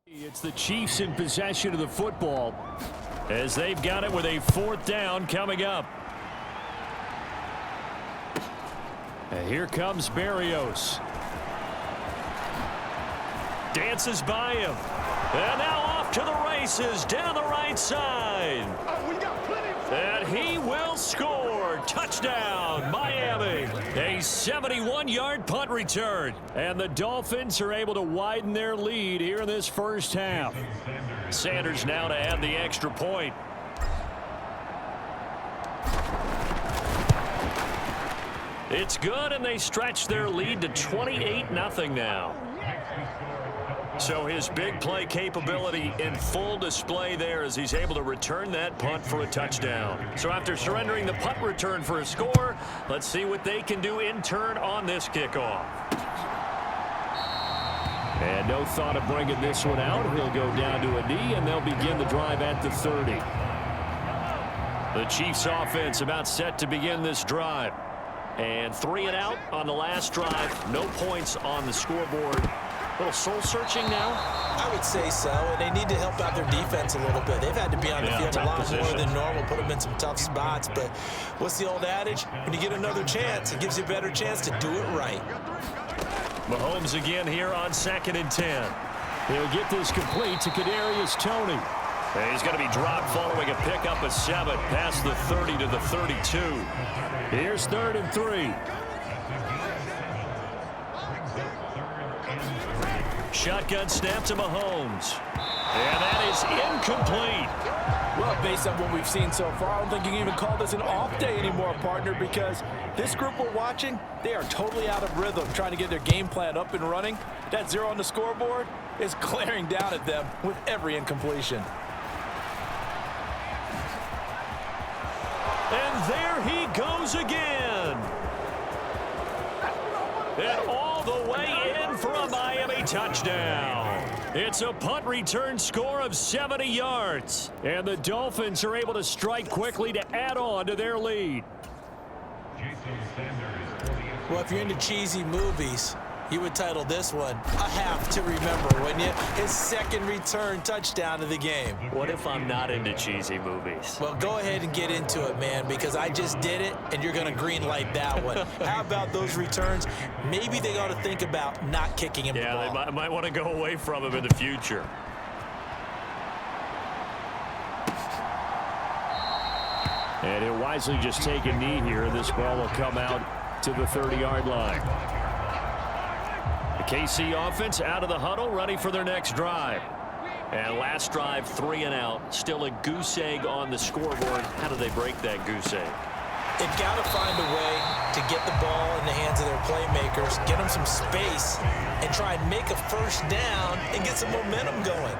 It's the Chiefs in possession of the football as they've got it with a 4th down coming up. And here comes Berrios. Dances by him. And now off to the races down the right side. And he will score. Touchdown, Miami. A 71-yard punt return. And the Dolphins are able to widen their lead here in this first half. Sanders now to add the extra point. It's good, and they stretch their lead to 28-0 now. So his big play capability in full display there as he's able to return that punt for a touchdown. So after surrendering the punt return for a score, let's see what they can do in turn on this kickoff. And no thought of bringing this one out. He'll go down to a knee, and they'll begin the drive at the 30. The Chiefs offense about set to begin this drive. And 3 and out on the last drive. No points on the scoreboard. A little soul-searching now? I would say so, and they need to help out their defense a little bit. They've had to be on the field a lot more than normal, put them in some tough spots. But what's the old adage? When you get another chance, it gives you a better chance to do it right. Mahomes again here on 2nd and 10. He'll get this complete to Kadarius Toney. And he's going to be dropped following a pickup of 7 past the 30 to the 32. Here's 3rd and 3. Shotgun snap to Mahomes. And that is incomplete. Well, based on what we've seen so far, I don't think you can even call this an off day anymore, partner, because this group we're watching, they are totally out of rhythm, trying to get their game plan up and running. That 0 on the scoreboard is glaring down at them with every incompletion. And there he goes again. And all the way in for a Miami touchdown. It's a punt return score of 70 yards. And the Dolphins are able to strike quickly to add on to their lead. Well, if you're into cheesy movies, you would title this one A Half to Remember, wouldn't you? His 2nd return touchdown of the game. What if I'm not into cheesy movies? Well, go ahead and get into it, man, because I just did it, and you're going to green light that one. How about those returns? Maybe they ought to think about not kicking him the ball. Yeah, they might want to go away from him in the future. And he'll wisely just take a knee here. This ball will come out to the 30-yard line. The KC offense out of the huddle, ready for their next drive. And last drive, 3 and out. Still a goose egg on the scoreboard. How do they break that goose egg? They've got to find a way to get the ball in the hands of their playmakers, get them some space, and try and make a first down and get some momentum going.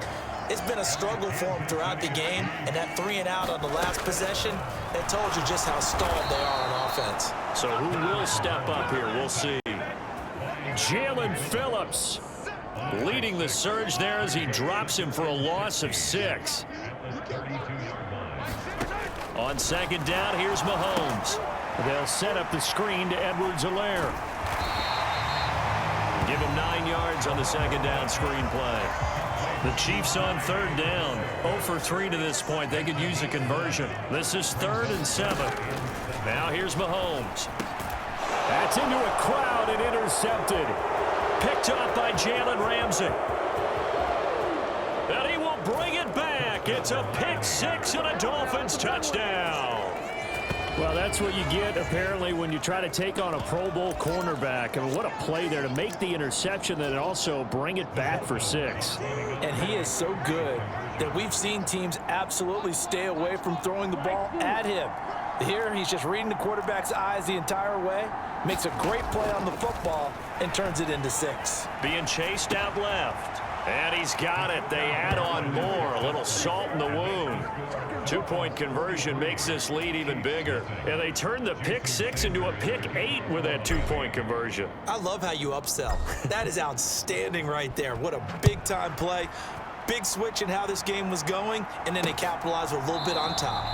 It's been a struggle for them throughout the game, and that 3 and out on the last possession, that told you just how stalled they are on offense. So who will step up here? We'll see. Jalen Phillips leading the surge there as he drops him for a loss of 6. On 2nd down, here's Mahomes. They'll set up the screen to Edwards-Helaire. Give him 9 yards on the 2nd down screen play. The Chiefs on 3rd down. 0 for 3 to this point. They could use a conversion. This is 3rd and 7. Now here's Mahomes. That's into a crowd and intercepted. Picked off by Jalen Ramsey. And he will bring it back. It's a pick 6 and a Dolphins touchdown. Well, that's what you get, apparently, when you try to take on a Pro Bowl cornerback. I mean, what a play there to make the interception and also bring it back for 6. And he is so good that we've seen teams absolutely stay away from throwing the ball at him. Here, he's just reading the quarterback's eyes the entire way, makes a great play on the football, and turns it into 6. Being chased out left. And he's got it. They add on more. A little salt in the wound. 2-point conversion makes this lead even bigger. And they turn the pick 6 into a pick 8 with that 2-point conversion. I love how you upsell. That is outstanding right there. What a big-time play. Big switch in how this game was going, and then they capitalized with a little bit on top.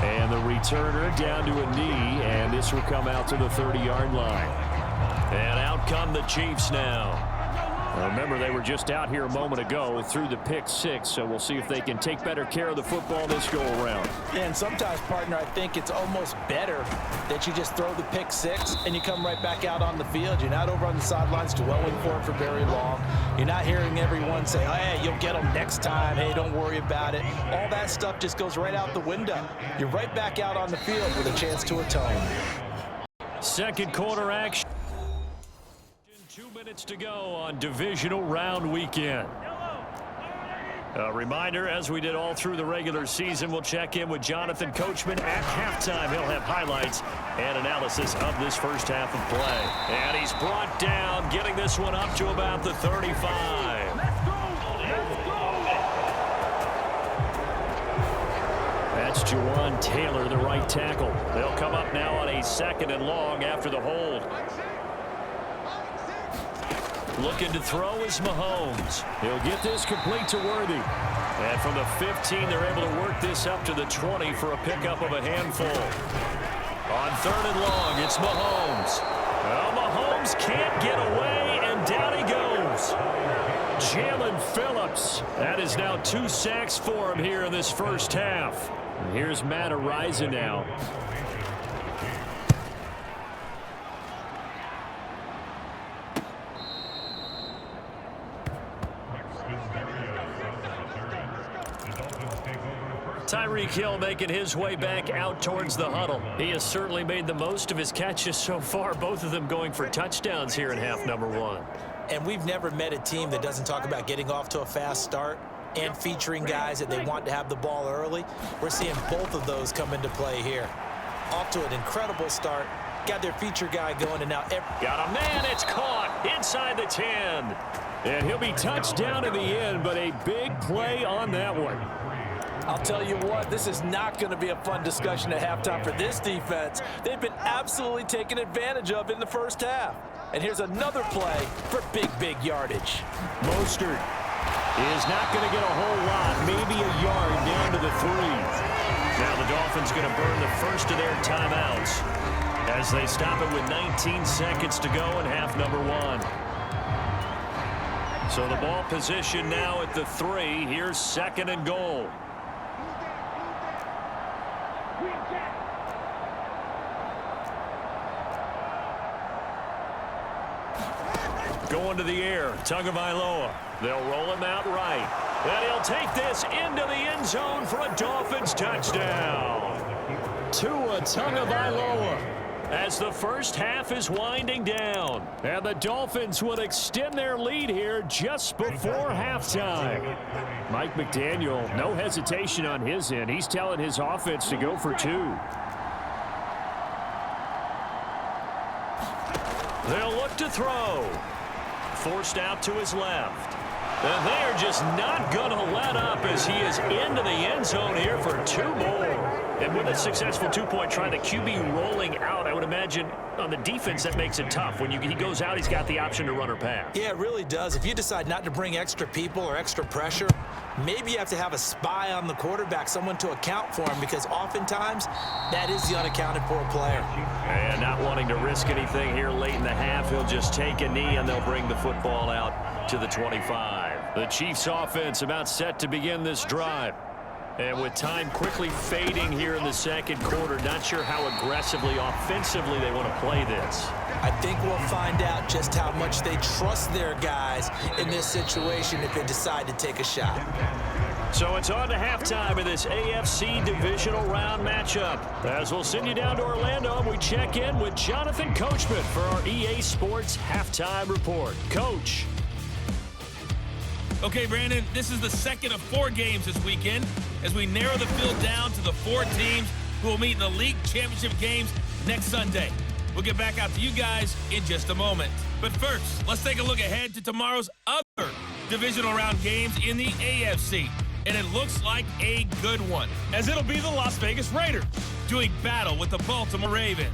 And the returner down to a knee, and this will come out to the 30-yard line. And out come the Chiefs now. Remember, they were just out here a moment ago through the pick six, so we'll see if they can take better care of the football this go-around. Yeah, and sometimes, partner, I think it's almost better that you just throw the pick six and you come right back out on the field. You're not over on the sidelines dwelling for it for very long. You're not hearing everyone say, oh, hey, you'll get them next time. Hey, don't worry about it. All that stuff just goes right out the window. You're right back out on the field with a chance to atone. Second quarter action. 2 minutes to go on divisional round weekend. A reminder, as we did all through the regular season, we'll check in with Jonathan Coachman at halftime. He'll have highlights and analysis of this first half of play. And he's brought down, getting this one up to about the 35. That's Jawan Taylor, the right tackle. They'll come up now on a 2nd and long after the hold. Looking to throw is Mahomes. He'll get this complete to Worthy. And from the 15, they're able to work this up to the 20 for a pickup of a handful. On 3rd and long, it's Mahomes. Well, Mahomes can't get away, and down he goes. Jalen Phillips. That is now 2 sacks for him here in this first half. And here's Matt Ariza now. Tyreek Hill making his way back out towards the huddle. He has certainly made the most of his catches so far, both of them going for touchdowns here in half number 1. And we've never met a team that doesn't talk about getting off to a fast start and featuring guys that they want to have the ball early. We're seeing both of those come into play here. Off to an incredible start. Got their feature guy going, and now... Got a man, it's caught inside the 10. And he'll be touched down in the end, but a big play on that one. I'll tell you what, this is not going to be a fun discussion at halftime for this defense. They've been absolutely taken advantage of in the first half. And here's another play for big yardage. Mostert is not going to get a whole lot, maybe a yard down to the 3. Now the Dolphins going to burn the first of their timeouts as they stop it with 19 seconds to go in half number 1. So the ball position now at the 3. Here's 2nd and goal. Going to the air, Tagovailoa. They'll roll him out right. And he'll take this into the end zone for a Dolphins touchdown. Tua Tagovailoa as the first half is winding down. And the Dolphins will extend their lead here just before halftime. Mike McDaniel, no hesitation on his end. He's telling his offense to go for 2. They'll look to throw. Forced out to his left. And they're just not going to let up as he is into the end zone here for 2 more. And with a successful 2-point try, the QB rolling out, I would imagine on the defense that makes it tough. When he goes out, he's got the option to run or pass. Yeah, it really does. If you decide not to bring extra people or extra pressure, maybe you have to have a spy on the quarterback, someone to account for him, because oftentimes that is the unaccounted for player. And not wanting to risk anything here late in the half, he'll just take a knee and they'll bring the football out to the 25. The Chiefs offense about set to begin this drive. And with time quickly fading here in the second quarter, not sure how aggressively, offensively they want to play this. I think we'll find out just how much they trust their guys in this situation if they decide to take a shot. So it's on to halftime of this AFC divisional round matchup. As we'll send you down to Orlando, and we check in with Jonathan Coachman for our EA Sports Halftime Report. Coach. Okay, Brandon, this is the second of 4 games this weekend as we narrow the field down to the 4 teams who will meet in the league championship games next Sunday. We'll get back out to you guys in just a moment. But first, let's take a look ahead to tomorrow's other divisional round games in the AFC. And it looks like a good one, as it'll be the Las Vegas Raiders doing battle with the Baltimore Ravens.